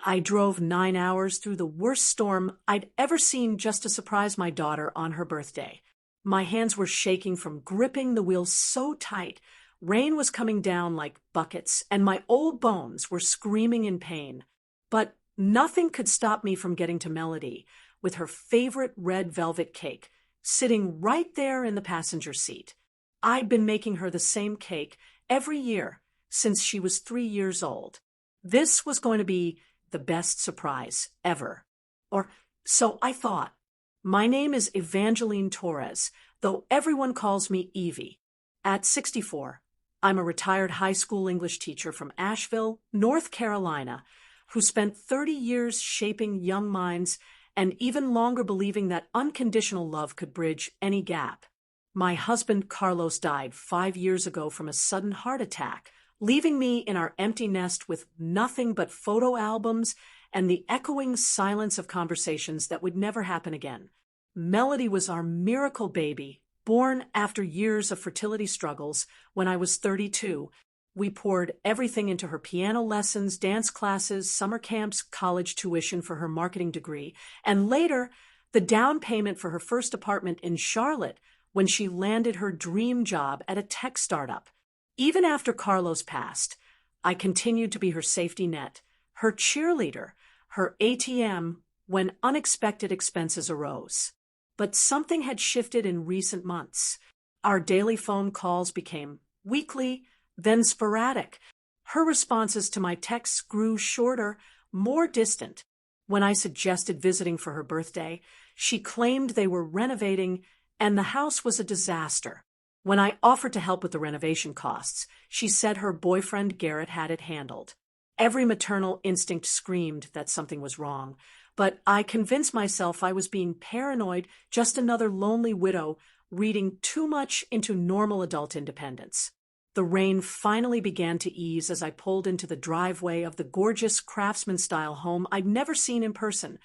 I drove 9 hours through the worst storm I'd ever seen just to surprise my daughter on her birthday. My hands were shaking from gripping the wheel so tight. Rain was coming down like buckets, and my old bones were screaming in pain. But nothing could stop me from getting to Melody, with her favorite red velvet cake, sitting right there in the passenger seat. I'd been making her the same cake every year since she was 3 years old. This was going to be the best surprise ever. Or so I thought. My name is Evangeline Torres, though everyone calls me Evie. At 64, I'm a retired high school English teacher from Asheville, North Carolina, who spent 30 years shaping young minds and even longer believing that unconditional love could bridge any gap. My husband Carlos died 5 years ago from a sudden heart attack, leaving me in our empty nest with nothing but photo albums and the echoing silence of conversations that would never happen again. Melody was our miracle baby, born after years of fertility struggles. When I was 32, we poured everything into her piano lessons, dance classes, summer camps, college tuition for her marketing degree, and later, the down payment for her first apartment in Charlotte when she landed her dream job at a tech startup. Even after Carlos passed, I continued to be her safety net, her cheerleader, her ATM when unexpected expenses arose. But something had shifted in recent months. Our daily phone calls became weekly, then sporadic. Her responses to my texts grew shorter, more distant. When I suggested visiting for her birthday, she claimed they were renovating and the house was a disaster. When I offered to help with the renovation costs, she said her boyfriend Garrett had it handled. Every maternal instinct screamed that something was wrong, but I convinced myself I was being paranoid, just another lonely widow reading too much into normal adult independence. The rain finally began to ease as I pulled into the driveway of the gorgeous craftsman-style home I'd never seen in person,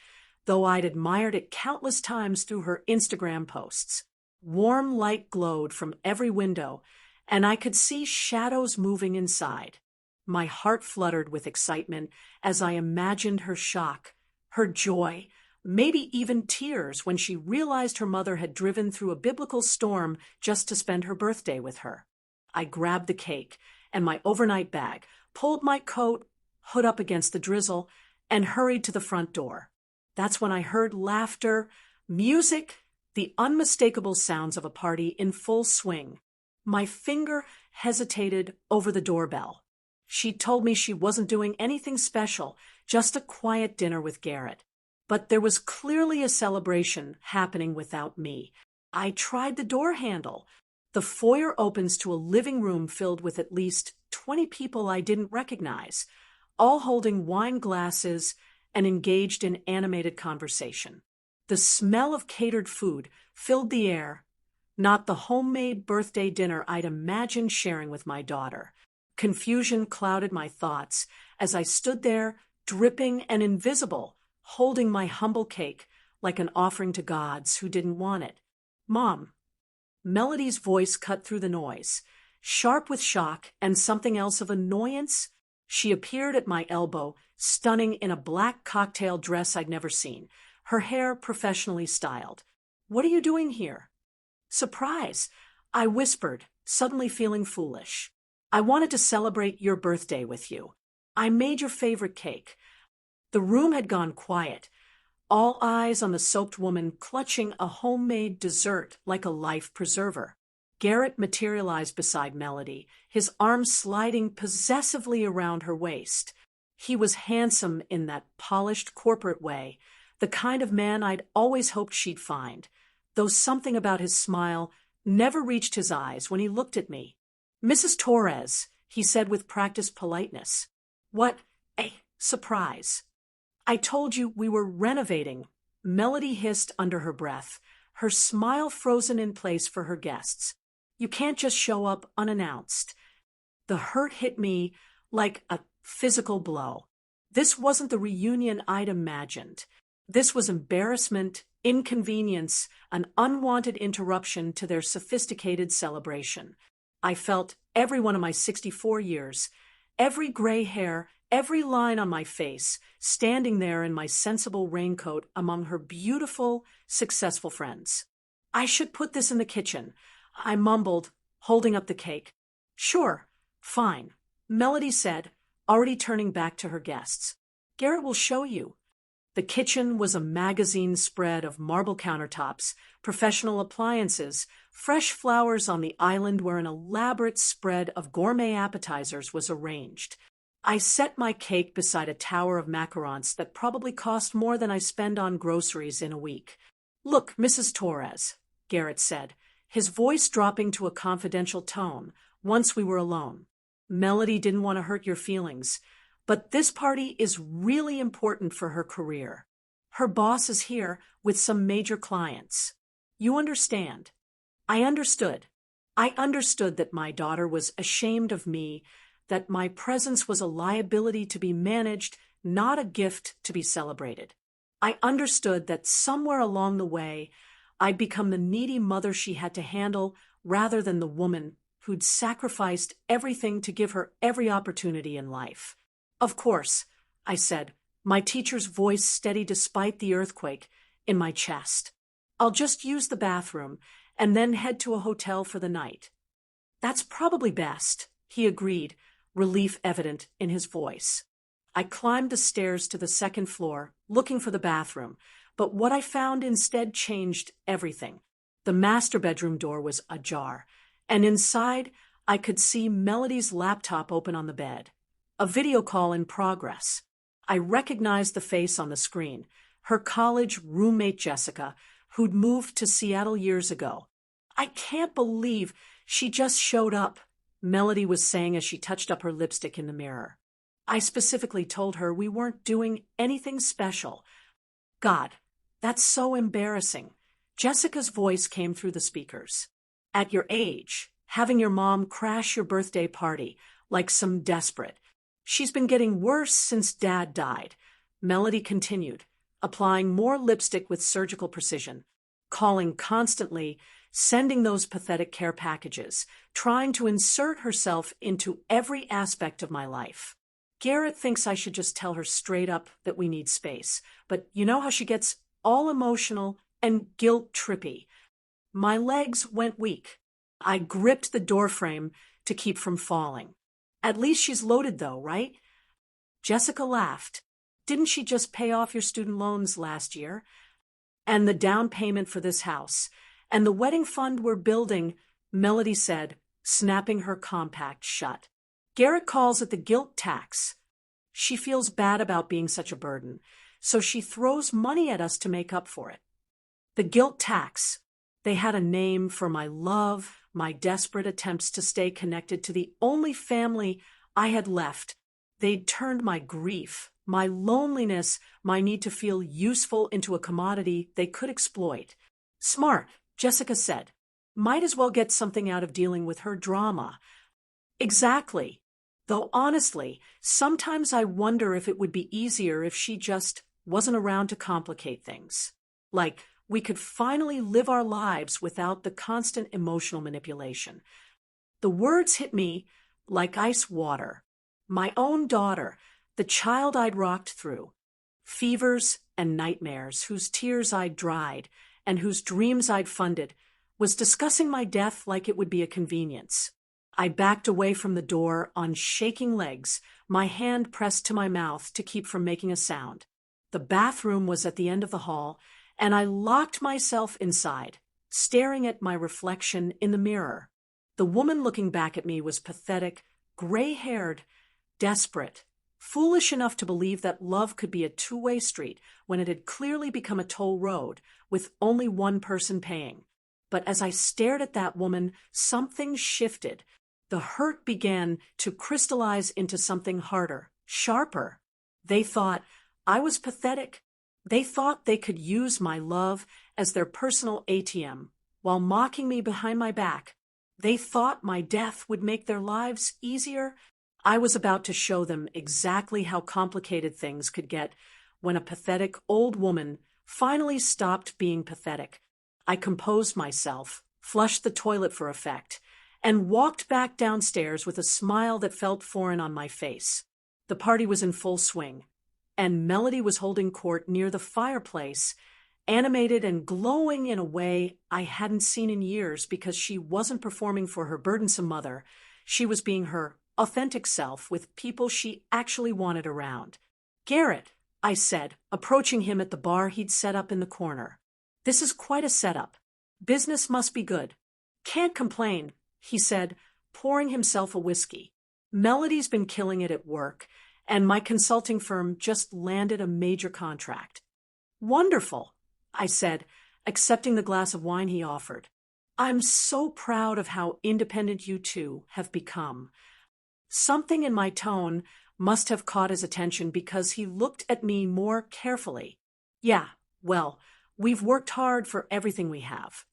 though I'd admired it countless times through her Instagram posts. Warm light glowed from every window, and I could see shadows moving inside. My heart fluttered with excitement as I imagined her shock, her joy, maybe even tears when she realized her mother had driven through a biblical storm just to spend her birthday with her. I grabbed the cake and my overnight bag, pulled my coat, hood up against the drizzle, and hurried to the front door. That's when I heard laughter, music, the unmistakable sounds of a party in full swing. My finger hesitated over the doorbell. She told me she wasn't doing anything special, just a quiet dinner with Garrett. But there was clearly a celebration happening without me. I tried the door handle. The foyer opens to a living room filled with at least 20 people I didn't recognize, all holding wine glasses and engaged in animated conversation. The smell of catered food filled the air, not the homemade birthday dinner I'd imagined sharing with my daughter. Confusion clouded my thoughts as I stood there, dripping and invisible, holding my humble cake like an offering to gods who didn't want it. "Mom." Melody's voice cut through the noise, sharp with shock and something else of annoyance. She appeared at my elbow, stunning in a black cocktail dress I'd never seen, her hair professionally styled. "What are you doing here?" "Surprise," I whispered, suddenly feeling foolish. "I wanted to celebrate your birthday with you. I made your favorite cake." The room had gone quiet, all eyes on the soaked woman clutching a homemade dessert like a life preserver. Garrett materialized beside Melody, his arms sliding possessively around her waist. He was handsome in that polished corporate way, the kind of man I'd always hoped she'd find, though something about his smile never reached his eyes when he looked at me. "Mrs. Torres," he said with practiced politeness. "What a surprise." "I told you we were renovating," Melody hissed under her breath, her smile frozen in place for her guests. "You can't just show up unannounced." The hurt hit me like a physical blow. This wasn't the reunion I'd imagined. This was embarrassment, inconvenience, an unwanted interruption to their sophisticated celebration. I felt every one of my 64 years, every gray hair, every line on my face, standing there in my sensible raincoat among her beautiful, successful friends. "I should put this in the kitchen," I mumbled, holding up the cake. "Sure, fine," Melody said, already turning back to her guests. "Garrett will show you." The kitchen was a magazine spread of marble countertops, professional appliances, fresh flowers on the island where an elaborate spread of gourmet appetizers was arranged. I set my cake beside a tower of macarons that probably cost more than I spend on groceries in a week. "Look, Mrs. Torres," Garrett said, his voice dropping to a confidential tone once we were alone. "Melody didn't want to hurt your feelings, but this party is really important for her career. Her boss is here with some major clients. You understand?" I understood. I understood that my daughter was ashamed of me, that my presence was a liability to be managed, not a gift to be celebrated. I understood that somewhere along the way, I'd become the needy mother she had to handle rather than the woman who'd sacrificed everything to give her every opportunity in life. "Of course," I said, my teacher's voice steady despite the earthquake in my chest. "I'll just use the bathroom and then head to a hotel for the night." "That's probably best," he agreed, relief evident in his voice. I climbed the stairs to the second floor, looking for the bathroom, but what I found instead changed everything. The master bedroom door was ajar, and inside I could see Melody's laptop open on the bed. A video call in progress. I recognized the face on the screen, her college roommate Jessica, who'd moved to Seattle years ago. "I can't believe she just showed up," Melody was saying as she touched up her lipstick in the mirror. "I specifically told her we weren't doing anything special." "God, that's so embarrassing." Jessica's voice came through the speakers. "At your age, having your mom crash your birthday party like some desperate. She's been getting worse since Dad died," Melody continued, applying more lipstick with surgical precision, calling constantly, sending those pathetic care packages, trying to insert herself into every aspect of my life. "Garrett thinks I should just tell her straight up that we need space, but you know how she gets all emotional and guilt-trippy." My legs went weak. I gripped the doorframe to keep from falling. "At least she's loaded though, right?" Jessica laughed. "Didn't she just pay off your student loans last year? And the down payment for this house? And the wedding fund we're building," Melody said, snapping her compact shut. "Garrett calls it the guilt tax. She feels bad about being such a burden, so she throws money at us to make up for it." The guilt tax. They had a name for my love, my desperate attempts to stay connected to the only family I had left. They'd turned my grief, my loneliness, my need to feel useful into a commodity they could exploit. "Smart," Jessica said. "Might as well get something out of dealing with her drama." Exactly. Though honestly, sometimes I wonder if it would be easier if she just wasn't around to complicate things. Like, we could finally live our lives without the constant emotional manipulation. The words hit me like ice water. My own daughter, the child I'd rocked through. Fevers and nightmares whose tears I'd dried and whose dreams I'd funded, was discussing my death like it would be a convenience. I backed away from the door on shaking legs, my hand pressed to my mouth to keep from making a sound. The bathroom was at the end of the hall, and I locked myself inside, staring at my reflection in the mirror. The woman looking back at me was pathetic, gray-haired, desperate, foolish enough to believe that love could be a two-way street when it had clearly become a toll road with only one person paying. But as I stared at that woman, something shifted. The hurt began to crystallize into something harder, sharper. They thought I was pathetic. They thought they could use my love as their personal ATM while mocking me behind my back. They thought my death would make their lives easier. I was about to show them exactly how complicated things could get when a pathetic old woman finally stopped being pathetic. I composed myself, flushed the toilet for effect, and walked back downstairs with a smile that felt foreign on my face. The party was in full swing, and Melody was holding court near the fireplace, animated and glowing in a way I hadn't seen in years because she wasn't performing for her burdensome mother. She was being her authentic self with people she actually wanted around. "Garrett," I said, approaching him at the bar he'd set up in the corner. "This is quite a setup. Business must be good." "Can't complain," he said, pouring himself a whiskey. "Melody's been killing it at work, and my consulting firm just landed a major contract." "Wonderful," I said, accepting the glass of wine he offered. "I'm so proud of how independent you two have become." Something in my tone must have caught his attention because he looked at me more carefully. "Yeah, well, we've worked hard for everything we have."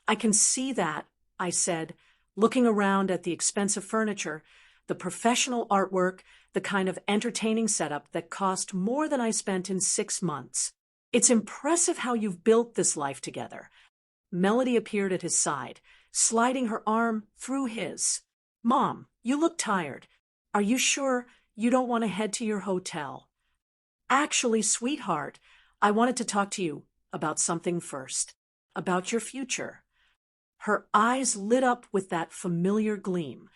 "I can see that," I said, looking around at the expensive furniture, the professional artwork, the kind of entertaining setup that cost more than I spent in 6 months. "It's impressive how you've built this life together." Melody appeared at his side, sliding her arm through his. "Mom, you look tired. Are you sure you don't want to head to your hotel?" "Actually, sweetheart, I wanted to talk to you about something first. About your future." Her eyes lit up with that familiar gleam.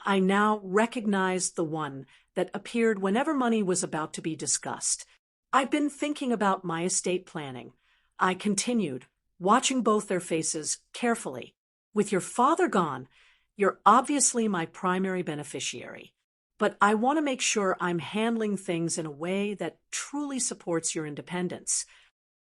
I now recognized the one that appeared whenever money was about to be discussed. "I've been thinking about my estate planning," I continued, watching both their faces carefully. "With your father gone, you're obviously my primary beneficiary. But I want to make sure I'm handling things in a way that truly supports your independence."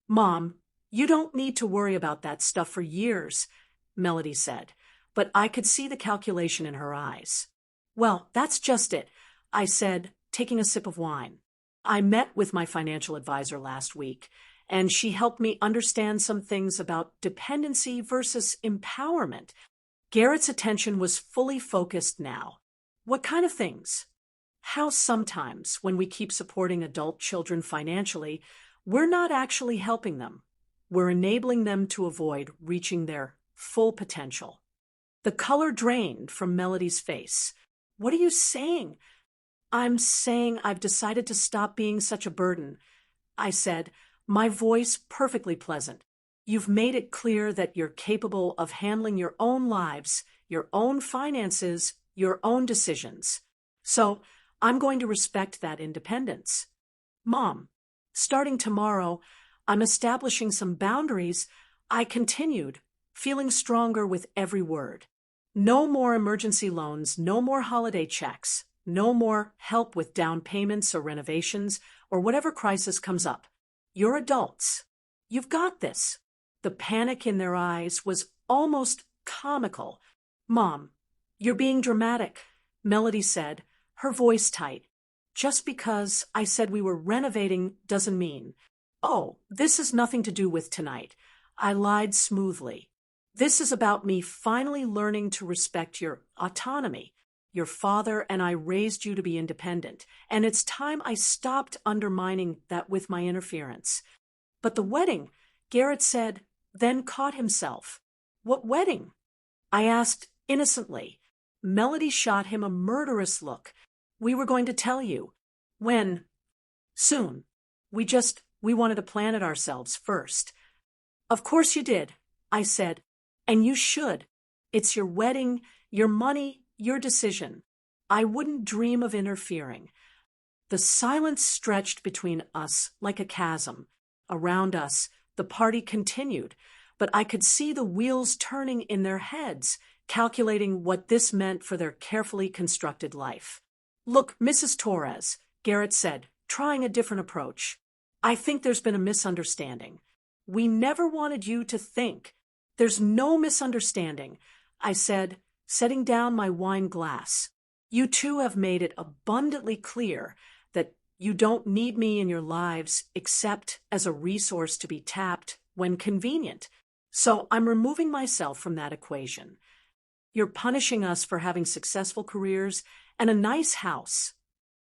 "Mom, you don't need to worry about that stuff for years," Melody said, but I could see the calculation in her eyes. "Well, that's just it," I said, taking a sip of wine. "I met with my financial advisor last week, and she helped me understand some things about dependency versus empowerment." Garrett's attention was fully focused now. "What kind of things?" "How sometimes, when we keep supporting adult children financially, we're not actually helping them. We're enabling them to avoid reaching their full potential." The color drained from Melody's face. "What are you saying?" "I'm saying I've decided to stop being such a burden," I said, my voice perfectly pleasant. "You've made it clear that you're capable of handling your own lives, your own finances, your own decisions. So I'm going to respect that independence." "Mom, starting tomorrow, I'm establishing some boundaries," I continued, feeling stronger with every word. "No more emergency loans, no more holiday checks, no more help with down payments or renovations or whatever crisis comes up. You're adults. You've got this." The panic in their eyes was almost comical. "Mom, you're being dramatic," Melody said, her voice tight. "Just because I said we were renovating doesn't mean—" "Oh, this has nothing to do with tonight," I lied smoothly. "This is about me finally learning to respect your autonomy. Your father and I raised you to be independent, and it's time I stopped undermining that with my interference." "But the wedding," Garrett said, then caught himself. "What wedding?" I asked innocently. Melody shot him a murderous look. "We were going to tell you." "When?" "Soon. We wanted to plan it ourselves first." "Of course you did," I said, "and you should. It's your wedding, your money, your decision. I wouldn't dream of interfering." The silence stretched between us like a chasm. Around us, the party continued, but I could see the wheels turning in their heads, calculating what this meant for their carefully constructed life. "Look, Mrs. Torres," Garrett said, trying a different approach. "I think there's been a misunderstanding. We never wanted you to think—" "There's no misunderstanding," I said, setting down my wine glass. "You two have made it abundantly clear that you don't need me in your lives except as a resource to be tapped when convenient. So I'm removing myself from that equation. You're punishing us for having successful careers and a nice house."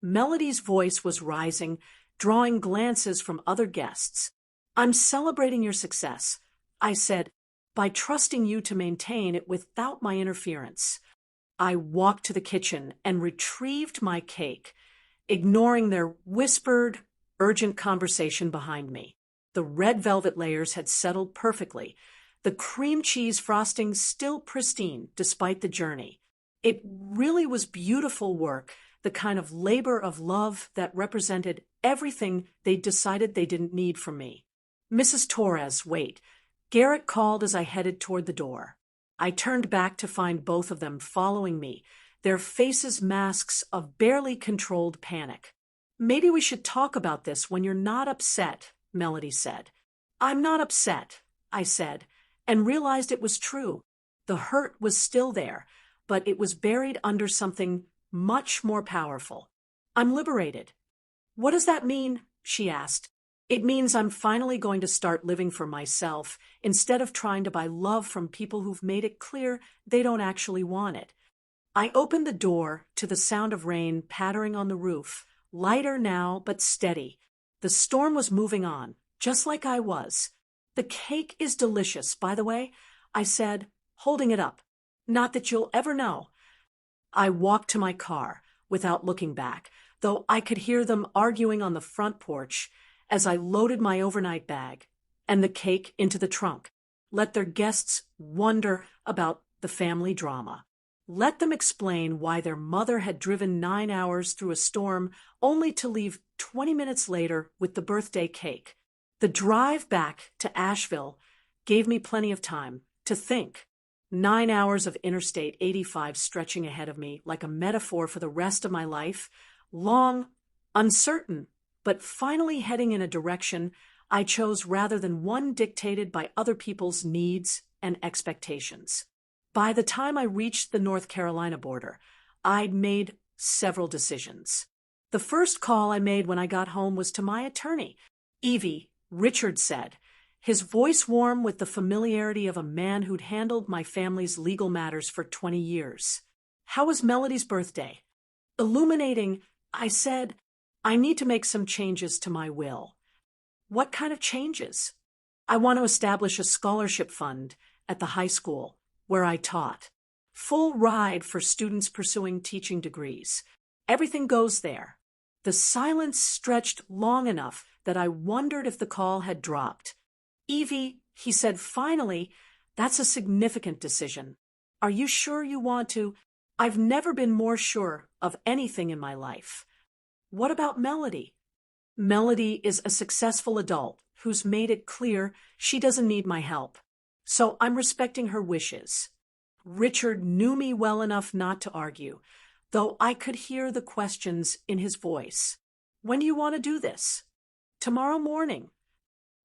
Melody's voice was rising, drawing glances from other guests. "I'm celebrating your success," I said, "by trusting you to maintain it without my interference." I walked to the kitchen and retrieved my cake. ignoring their whispered, urgent conversation behind me. The red velvet layers had settled perfectly, the cream cheese frosting still pristine despite the journey. It really was beautiful work, the kind of labor of love that represented everything they decided they didn't need from me. Mrs. Torres, wait. Garrett called as I headed toward the door. I turned back to find both of them following me, their faces masks of barely controlled panic. Maybe we should talk about this when you're not upset, Melody said. I'm not upset, I said, and realized it was true. The hurt was still there, but it was buried under something much more powerful. I'm liberated. What does that mean? She asked. It means I'm finally going to start living for myself instead of trying to buy love from people who've made it clear they don't actually want it. I opened the door to the sound of rain pattering on the roof, lighter now but steady. The storm was moving on, just like I was. The cake is delicious, by the way, I said, holding it up. Not that you'll ever know. I walked to my car without looking back, though I could hear them arguing on the front porch as I loaded my overnight bag and the cake into the trunk. Let their guests wonder about the family drama. Let them explain why their mother had driven 9 hours through a storm only to leave 20 minutes later with the birthday cake. The drive back to Asheville gave me plenty of time to think. 9 hours of Interstate 85 stretching ahead of me like a metaphor for the rest of my life, long, uncertain, but finally heading in a direction I chose rather than one dictated by other people's needs and expectations. By the time I reached the North Carolina border, I'd made several decisions. The first call I made when I got home was to my attorney. Evie, Richard said, his voice warm with the familiarity of a man who'd handled my family's legal matters for 20 years. How was Melody's birthday? Illuminating, I said, I need to make some changes to my will. What kind of changes? I want to establish a scholarship fund at the high school where I taught. Full ride for students pursuing teaching degrees. Everything goes there. The silence stretched long enough that I wondered if the call had dropped. Evie, he said finally, that's a significant decision. Are you sure you want to? I've never been more sure of anything in my life. What about Melody? Melody is a successful adult who's made it clear she doesn't need my help. So I'm respecting her wishes. Richard knew me well enough not to argue, though I could hear the questions in his voice. When do you want to do this? Tomorrow morning.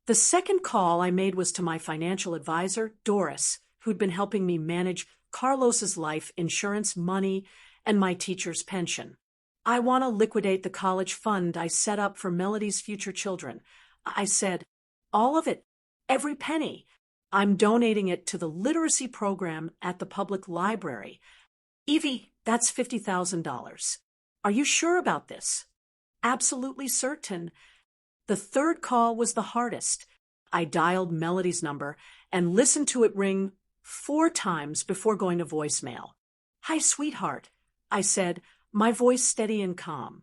The second call I made was to my financial advisor, Doris, who'd been helping me manage Carlos's life insurance money and my teacher's pension. I want to liquidate the college fund I set up for Melody's future children. I said, all of it, every penny. I'm donating it to the literacy program at the public library. Evie, that's $50,000. Are you sure about this? Absolutely certain. The third call was the hardest. I dialed Melody's number and listened to it ring 4 times before going to voicemail. Hi, sweetheart, I said, my voice steady and calm.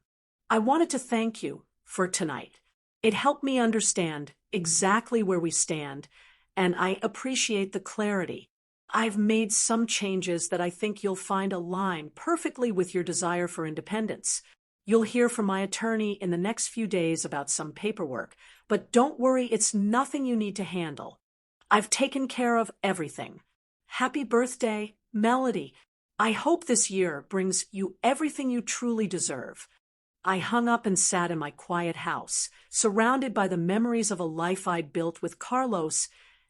I wanted to thank you for tonight. It helped me understand exactly where we stand, and I appreciate the clarity. I've made some changes that I think you'll find align perfectly with your desire for independence. You'll hear from my attorney in the next few days about some paperwork, but don't worry, it's nothing you need to handle. I've taken care of everything. Happy birthday, Melody. I hope this year brings you everything you truly deserve. I hung up and sat in my quiet house, surrounded by the memories of a life I'd built with Carlos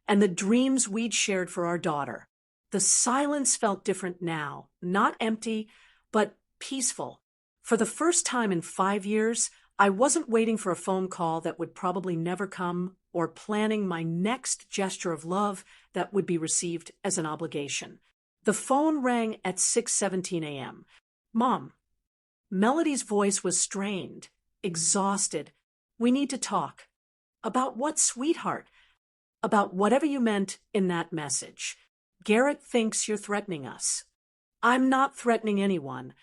and the dreams we'd shared for our daughter. The silence felt different now, not empty, but peaceful. For the first time in 5 years, I wasn't waiting for a phone call that would probably never come or planning my next gesture of love that would be received as an obligation. The phone rang at 6:17 a.m. Mom. Melody's voice was strained, exhausted. We need to talk. About what, sweetheart? About whatever you meant in that message. Garrett thinks you're threatening us. I'm not threatening anyone.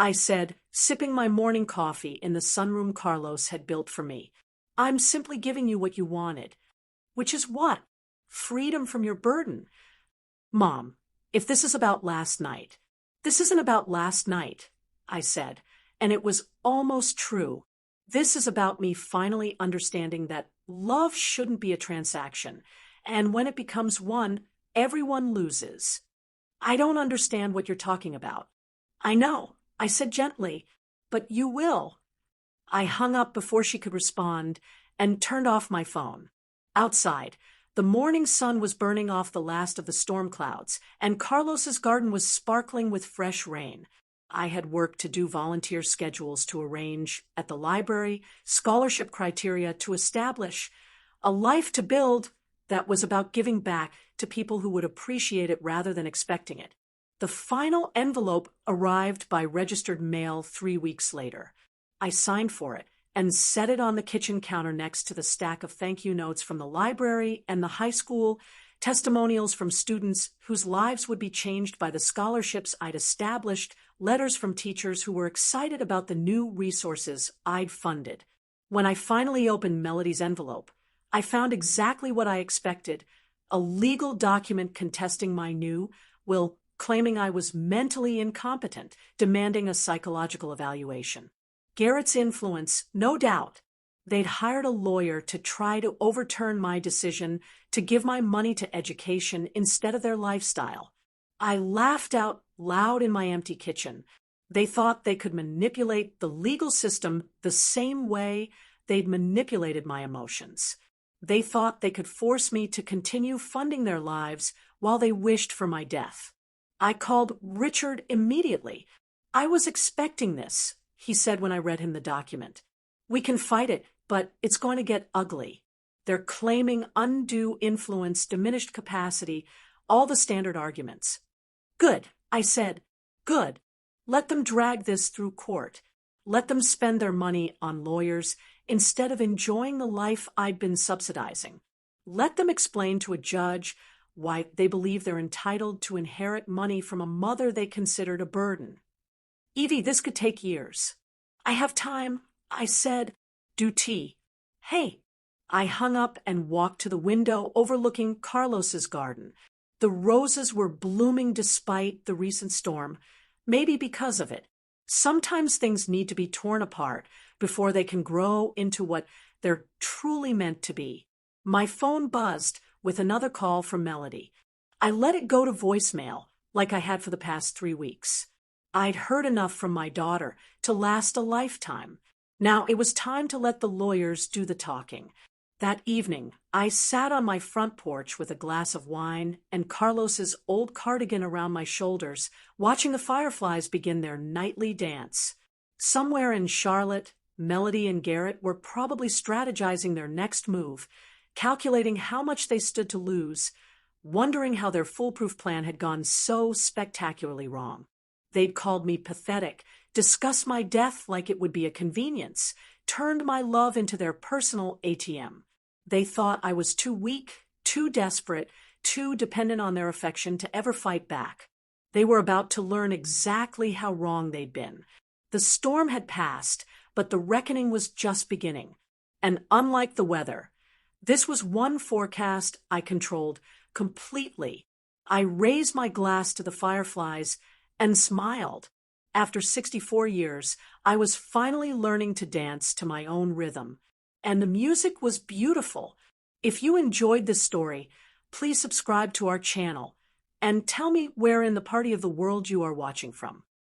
I said, sipping my morning coffee in the sunroom Carlos had built for me. I'm simply giving you what you wanted. Which is what? Freedom from your burden. Mom, if this is about last night, this isn't about last night, I said, and it was almost true. This is about me finally understanding that love shouldn't be a transaction, and when it becomes one, everyone loses. I don't understand what you're talking about. I know, I said gently, but you will. I hung up before she could respond and turned off my phone. Outside, the morning sun was burning off the last of the storm clouds, and Carlos's garden was sparkling with fresh rain. I had work to do, volunteer schedules to arrange at the library, scholarship criteria to establish, a life to build that was about giving back to people who would appreciate it rather than expecting it. The final envelope arrived by registered mail 3 weeks later. I signed for it and set it on the kitchen counter next to the stack of thank you notes from the library and the high school, testimonials from students whose lives would be changed by the scholarships I'd established, letters from teachers who were excited about the new resources I'd funded. When I finally opened Melody's envelope, I found exactly what I expected, a legal document contesting my new will, claiming I was mentally incompetent, demanding a psychological evaluation. Garrett's influence, no doubt. They'd hired a lawyer to try to overturn my decision to give my money to education instead of their lifestyle. I laughed out loud in my empty kitchen. They thought they could manipulate the legal system the same way they'd manipulated my emotions. They thought they could force me to continue funding their lives while they wished for my death. I called Richard immediately. I was expecting this, he said when I read him the document. We can fight it, but it's going to get ugly. They're claiming undue influence, diminished capacity, all the standard arguments. Good, I said. Good. Let them drag this through court. Let them spend their money on lawyers instead of enjoying the life I'd been subsidizing. Let them explain to a judge why they believe they're entitled to inherit money from a mother they considered a burden. Evie, this could take years. I have time, I said. Do tea. Hey. I hung up and walked to the window overlooking Carlos's garden. The roses were blooming despite the recent storm, maybe because of it. Sometimes things need to be torn apart before they can grow into what they're truly meant to be. My phone buzzed with another call from Melody. I let it go to voicemail, like I had for the past 3 weeks. I'd heard enough from my daughter to last a lifetime. Now it was time to let the lawyers do the talking. That evening, I sat on my front porch with a glass of wine and Carlos's old cardigan around my shoulders, watching the fireflies begin their nightly dance. Somewhere in Charlotte, Melody and Garrett were probably strategizing their next move, calculating how much they stood to lose, wondering how their foolproof plan had gone so spectacularly wrong. They'd called me pathetic, discussed my death like it would be a convenience, turned my love into their personal ATM. They thought I was too weak, too desperate, too dependent on their affection to ever fight back. They were about to learn exactly how wrong they'd been. The storm had passed, but the reckoning was just beginning. And unlike the weather, this was one forecast I controlled completely. I raised my glass to the fireflies and smiled. After 64 years, I was finally learning to dance to my own rhythm. And the music was beautiful. If you enjoyed this story, please subscribe to our channel and tell me where in the party of the world you are watching from.